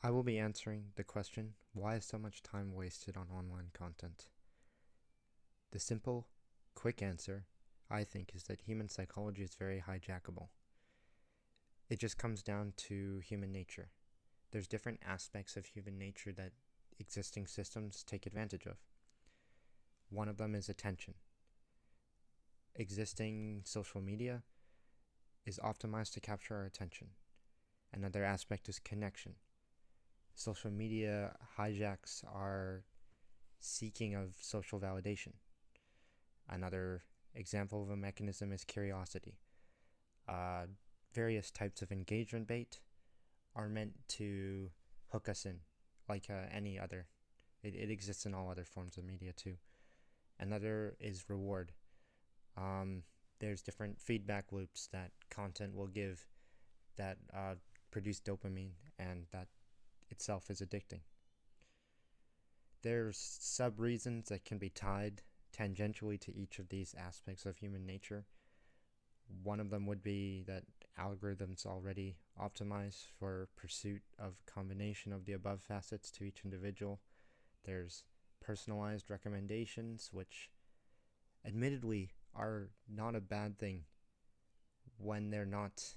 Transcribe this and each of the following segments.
I will be answering the question, why is so much time wasted on online content? The simple, quick answer, I think, is that human psychology is very hijackable. It just comes down to human nature. There's different aspects of human nature that existing systems take advantage of. One of them is attention. Existing social media is optimized to capture our attention. Another aspect is connection. Social media hijacks our seeking of social validation. Another example of a mechanism is curiosity. Uh, Various types of engagement bait are meant to hook us in, like any other. It exists in all other forms of media too. Another is reward. There's different feedback loops that content will give that produce dopamine, and that itself is addicting. There's sub-reasons that can be tied tangentially to each of these aspects of human nature. One of them would be that algorithms already optimize for pursuit of a combination of the above facets to each individual. There's personalized recommendations, which admittedly are not a bad thing when they're not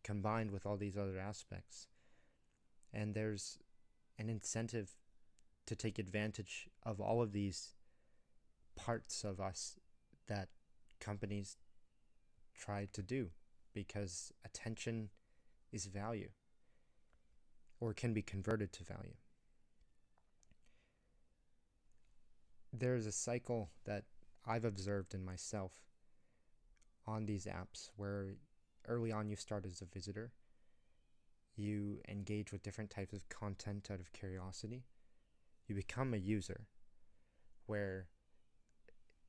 combined with all these other aspects. And there's an incentive to take advantage of all of these parts of us that companies try to do, because attention is value, or can be converted to value. There's a cycle that I've observed in myself on these apps where early on you start as a visitor, you engage with different types of content out of curiosity, you become a user where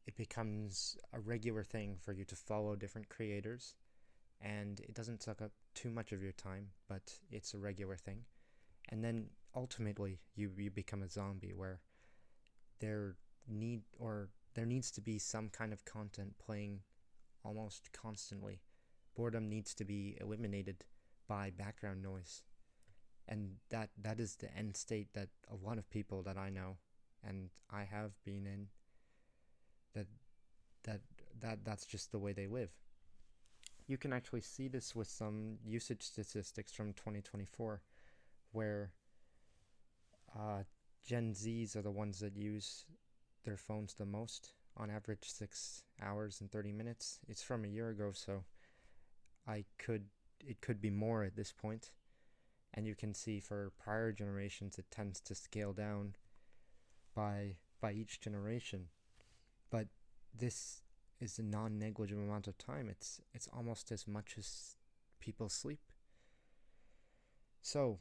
it becomes a regular thing for you to follow different creators, and it doesn't suck up too much of your time, but it's a regular thing. And then ultimately you become a zombie where there needs to be some kind of content playing almost constantly. Boredom needs to be eliminated by background noise. And that is the end state that a lot of people that I know and I have been in, that's just the way they live. You can actually see this with some usage statistics from 2024, where Gen Zs are the ones that use their phones the most, on average 6 hours and 30 minutes. It's from a year ago, so it could be more at this point. And you can see for prior generations it tends to scale down by each generation. But this is a non-negligible amount of time. It's almost as much as people sleep. So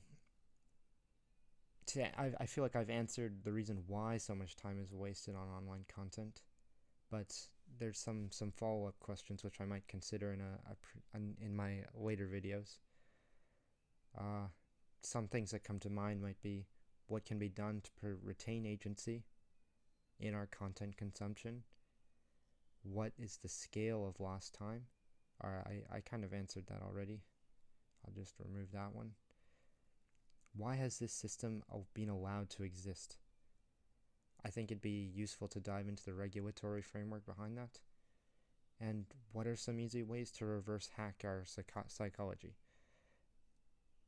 I feel like I've answered the reason why so much time is wasted on online content, but there's some follow-up questions which I might consider in my later videos. Some things that come to mind might be what can be done to retain agency in our content consumption. What is the scale of lost time? I kind of answered that already. I'll just remove that one. Why has this system been allowed to exist? I think it'd be useful to dive into the regulatory framework behind that. And what are some easy ways to reverse hack our psychology?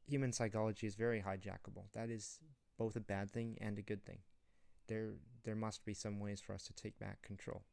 Human psychology is very hijackable. That is both a bad thing and a good thing. There must be some ways for us to take back control.